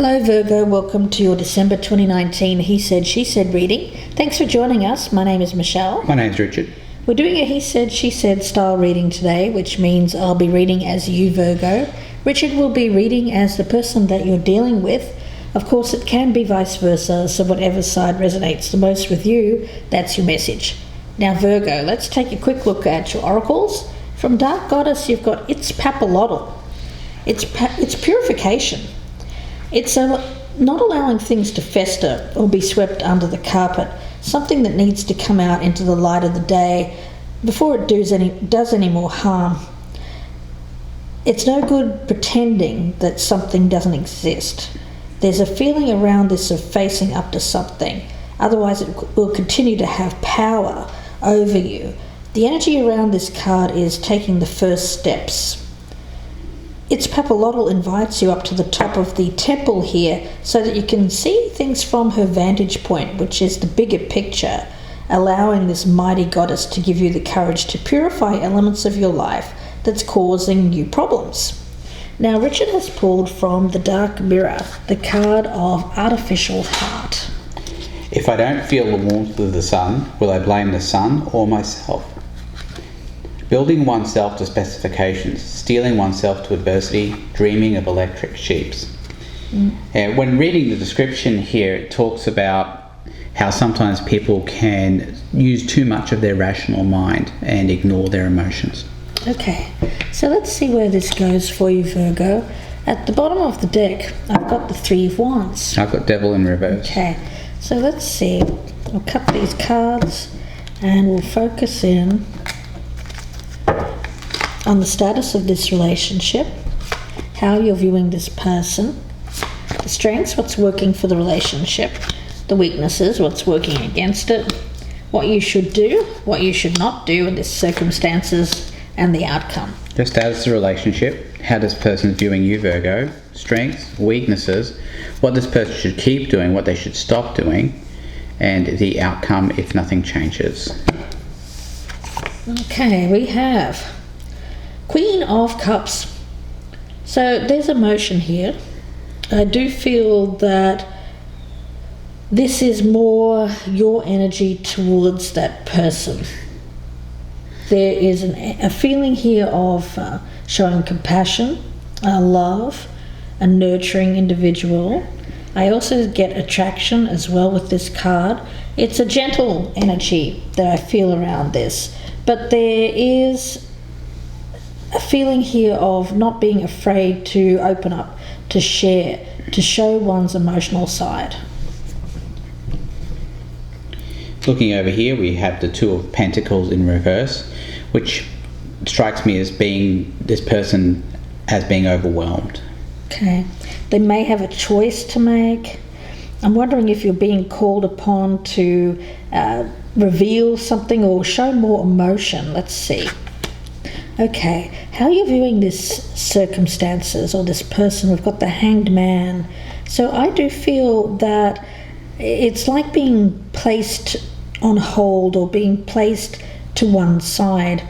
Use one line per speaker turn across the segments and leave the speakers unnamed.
Hello Virgo, welcome to your December 2019 He Said, She Said reading. Thanks for joining us. My name is Michelle.
My name's Richard.
We're doing a He Said, She Said style reading today, which means I'll be reading as you, Virgo. Richard will be reading as the person that you're dealing with. Of course, it can be vice versa, so whatever side resonates the most with you, that's your message. Now Virgo, let's take a quick look at your oracles. From Dark Goddess, you've got It's Papalotl. It's purification. It's not allowing things to fester or be swept under the carpet, something that needs to come out into the light of the day before it does any more harm. It's no good pretending that something doesn't exist. There's a feeling around this of facing up to something, otherwise it will continue to have power over you. The energy around this card is taking the first steps. It's Papalotl invites you up to the top of the temple here so that you can see things from her vantage point, which is the bigger picture, allowing this mighty goddess to give you the courage to purify elements of your life that's causing you problems. Now, Richard has pulled from the Dark Mirror the card of Artificial Heart.
If I don't feel the warmth of the sun, will I blame the sun or myself? Building oneself to specifications, steeling oneself to adversity, dreaming of electric sheeps. When reading the description here, it talks about how sometimes people can use too much of their rational mind and ignore their emotions. Okay, so let's see where this goes for you, Virgo. At the bottom of the deck, I've got the Three of Wands. I've got Devil in reverse.
Okay, so let's see. I'll cut these cards and we'll focus in on the status of this relationship, how you're viewing this person, the strengths, what's working for the relationship, the weaknesses, what's working against it, what you should do, what you should not do in these circumstances, and the outcome.
The status of the relationship, how this person is viewing you, Virgo, strengths, weaknesses, what this person should keep doing, what they should stop doing, and the outcome if nothing changes.
Okay, we have Queen of Cups. So there's emotion here. I do feel that this is more your energy towards that person. There is a feeling here of showing compassion, love, a nurturing individual. I also get attraction as well with this card. It's a gentle energy that I feel around this, but there is a feeling here of not being afraid to open up, to share, to show one's emotional side.
Looking over here, we have the Two of Pentacles in reverse, which strikes me as being this person as being overwhelmed.
Okay, they may have a choice to make. I'm wondering if you're being called upon to reveal something or show more emotion. Let's see. Okay, how are you viewing this circumstances or this person? We've got the Hanged Man. So I do feel that it's like being placed on hold or being placed to one side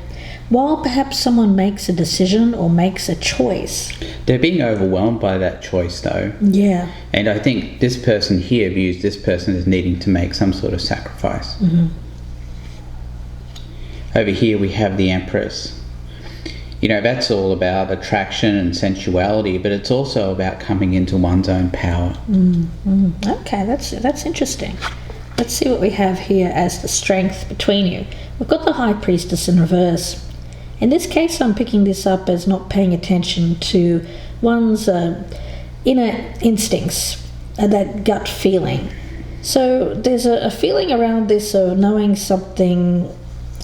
while perhaps someone makes a decision or makes a choice.
They're being overwhelmed by that choice though.
Yeah.
And I think this person here views this person as needing to make some sort of sacrifice.
Mm-hmm.
Over here we have the Empress. You know, that's all about attraction and sensuality, but it's also about coming into one's own power.
Mm-hmm. Okay, that's interesting. Let's see what we have here as the strength between you. We've got the High Priestess in reverse. In this case, I'm picking this up as not paying attention to one's inner instincts, that gut feeling. So there's a feeling around this of knowing something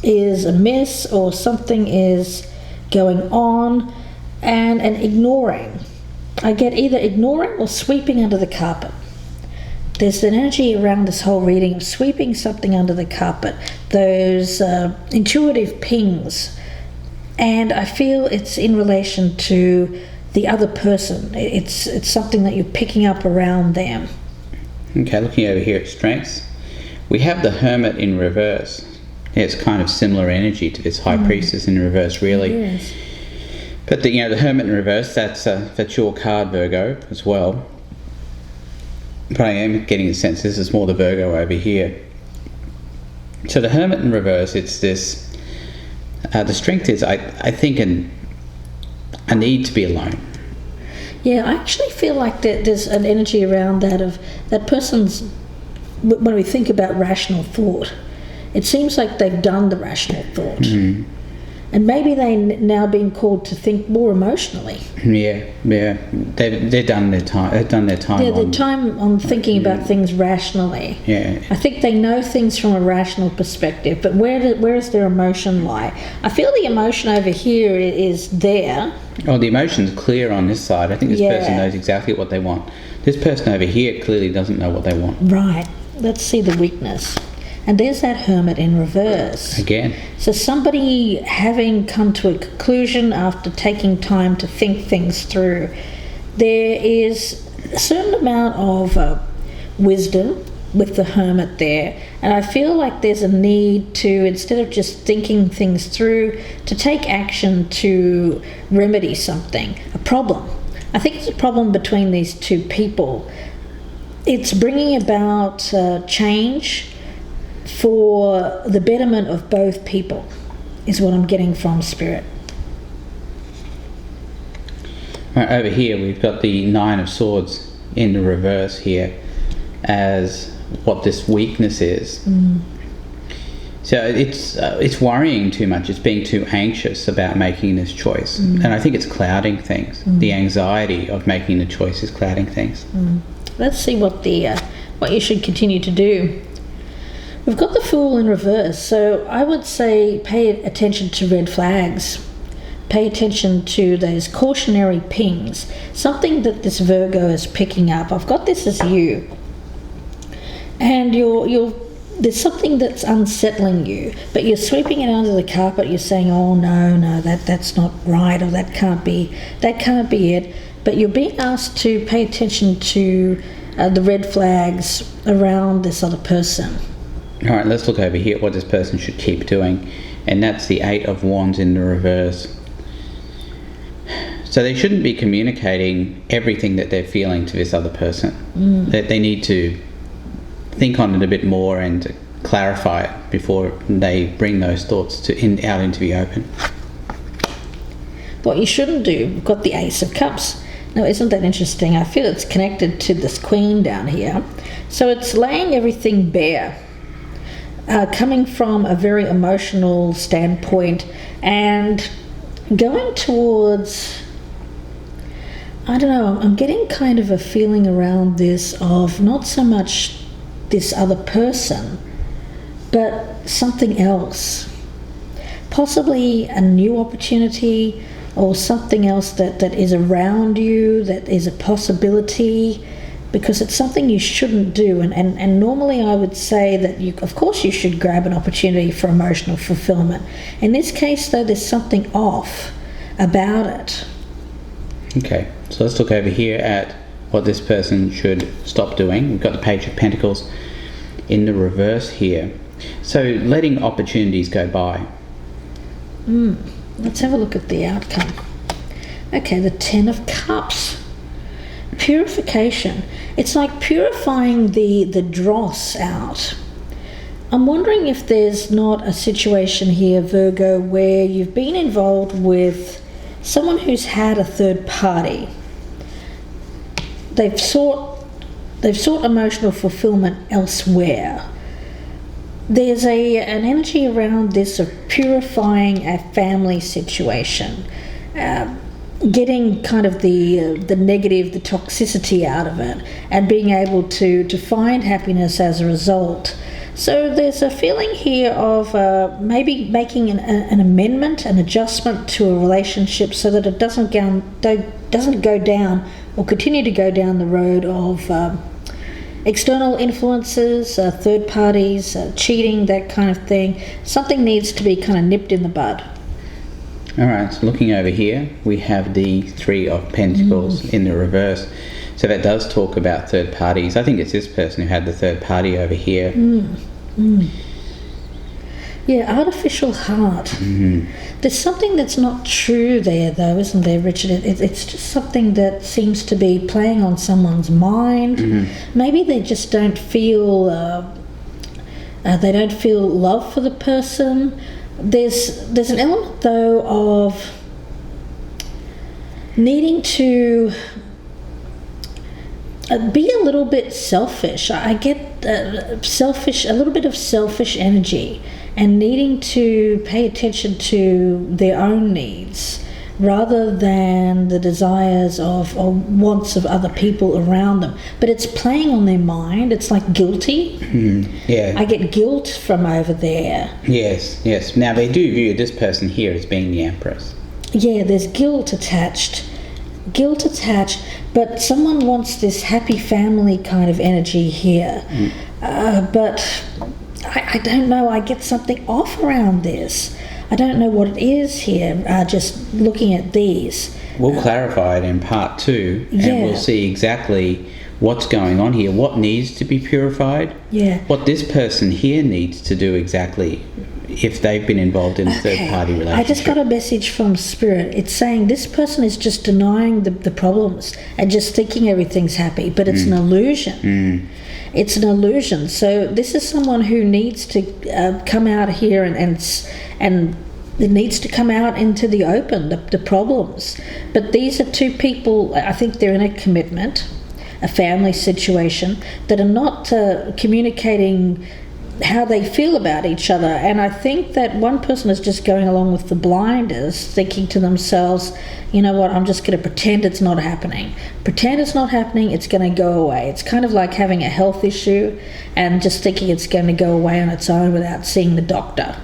is amiss or something is going on and ignoring. I get either ignoring or sweeping under the carpet. There's an energy around this whole reading of sweeping something under the carpet, those intuitive pings, and I feel it's in relation to the other person. It's something that you're picking up around them.
Okay, looking over here at strengths, we have the Hermit in reverse. Yeah, it's kind of similar energy to this High Priestess in reverse, really.
Yes.
But the Hermit in reverse, that's your card, Virgo, as well. but I am getting a sense this is more the Virgo over here. So the Hermit in reverse, it's this, the strength is, I think, a need to be alone.
Yeah, I actually feel like there's an energy around that of that person's, when we think about rational thought, it seems like they've done the rational thought. Mm. And maybe they're now being called to think more emotionally.
Yeah. They've done their time. They've done their time.
Yeah, their time on thinking about things rationally.
Yeah.
I think they know things from a rational perspective, but where does their emotion lie? I feel the emotion over here is there.
Oh, the emotion's clear on this side. I think this person knows exactly what they want. This person over here clearly doesn't know what they want.
Right. Let's see the weakness. And there's that Hermit in reverse.
Again.
So somebody having come to a conclusion after taking time to think things through. There is a certain amount of wisdom with the Hermit there. And I feel like there's a need to, instead of just thinking things through, to take action to remedy something, a problem. I think it's a problem between these two people. It's bringing about change for the betterment of both people, is what I'm getting from Spirit.
Right, over here we've got the Nine of Swords in the reverse here as what this weakness is. Mm. So it's worrying too much. It's being too anxious about making this choice. Mm. And I think it's clouding things. Mm. The anxiety of making the choice is clouding things.
Mm. Let's see what you should continue to do. We've got the Fool in reverse, so I would say pay attention to red flags. Pay attention to those cautionary pings, something that this Virgo is picking up. I've got this as you, and there's something that's unsettling you, but you're sweeping it under the carpet. You're saying, "Oh no, that's not right, or that can't be it." But you're being asked to pay attention to the red flags around this other person.
All right, let's look over here at what this person should keep doing, and that's the Eight of Wands in the reverse. So they shouldn't be communicating everything that they're feeling to this other person. Mm. They need to think on it a bit more and clarify it before they bring those thoughts out into the open.
What you shouldn't do, we've got the Ace of Cups. Now, isn't that interesting? I feel it's connected to this Queen down here. So it's laying everything bare. Coming from a very emotional standpoint and going towards, I don't know, I'm getting kind of a feeling around this of not so much this other person, but something else. Possibly a new opportunity or something else that is around you, that is a possibility, because it's something you shouldn't do. And normally I would say that of course you should grab an opportunity for emotional fulfillment. In this case though, there's something off about it.
Okay, so let's look over here at what this person should stop doing. We've got the Page of Pentacles in the reverse here. So letting opportunities go by.
Let's have a look at the outcome. Okay, the Ten of Cups. Purification. It's like purifying the dross out. I'm wondering if there's not a situation here, Virgo, where you've been involved with someone who's had a third party. They've sought emotional fulfillment elsewhere. There's an energy around this of purifying a family situation. Getting kind of the negative, the toxicity out of it, and being able to find happiness as a result. So there's a feeling here of maybe making an amendment, an adjustment to a relationship so that it doesn't go down or continue to go down the road of external influences, third parties, cheating, that kind of thing. Something needs to be kind of nipped in the bud.
Alright, so looking over here, we have the Three of Pentacles in the reverse. So that does talk about third parties. I think it's this person who had the third party over here.
Yeah, artificial heart. There's something that's not true there, though, isn't there, Richard? It's just something that seems to be playing on someone's mind. Maybe they just don't feel love for the person. There's an element, though, of needing to be a little bit selfish. I get a little bit of selfish energy, and needing to pay attention to their own needs rather than the desires of or wants of other people around them. But it's playing on their mind. It's like guilty.
Yeah.
I get guilt from over there.
Yes. Now, they do view this person here as being the Empress.
Yeah, there's guilt attached, but someone wants this happy family kind of energy here. But I don't know, I get something off around this. I don't know what it is here, just looking at these.
We'll clarify it in part 2, and
Yeah.
we'll see exactly what's going on here, what needs to be purified,
Yeah.
what this person here needs to do exactly if they've been involved in a third-party relationship.
I just got a message from Spirit. It's saying this person is just denying the problems and just thinking everything's happy, but it's an illusion. It's an illusion. So this is someone who needs to come out here and it needs to come out into the open, the problems. But these are two people, I think they're in a commitment, a family situation, that are not communicating how they feel about each other. And I think that one person is just going along with the blinders, thinking to themselves, you know what, I'm just going to pretend it's not happening. Pretend it's not happening, it's going to go away. It's kind of like having a health issue and just thinking it's going to go away on its own without seeing the doctor.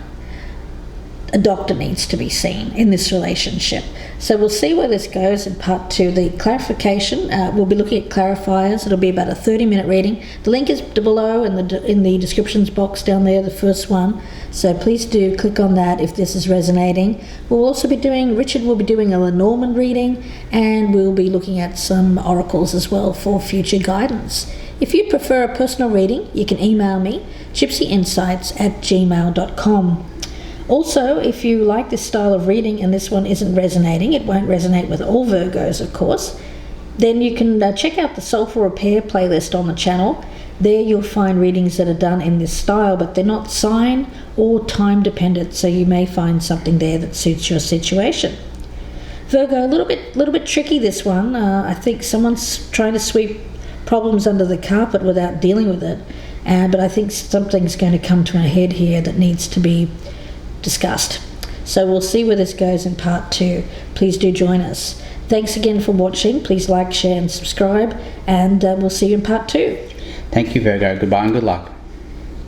A doctor needs to be seen in this relationship. So we'll see where this goes in part 2. The clarification, we'll be looking at clarifiers. It'll be about a 30-minute reading. The link is below in the descriptions box down there, the first one. So please do click on that if this is resonating. Richard will be doing a Lenormand reading, and we'll be looking at some oracles as well for future guidance. If you prefer a personal reading, you can email me, gypsyinsights@gmail.com. Also, if you like this style of reading and this one isn't resonating, it won't resonate with all Virgos, of course, then you can check out the Soulful Repair playlist on the channel. There you'll find readings that are done in this style, but they're not sign or time dependent, so you may find something there that suits your situation. Virgo, a little bit tricky, this one. I think someone's trying to sweep problems under the carpet without dealing with it, but I think something's going to come to a head here that needs to be discussed. So we'll see where this goes in part 2. Please do join us. Thanks again for watching. Please like, share and subscribe, and we'll see you in part 2.
Thank you, Virgo. Goodbye and good luck.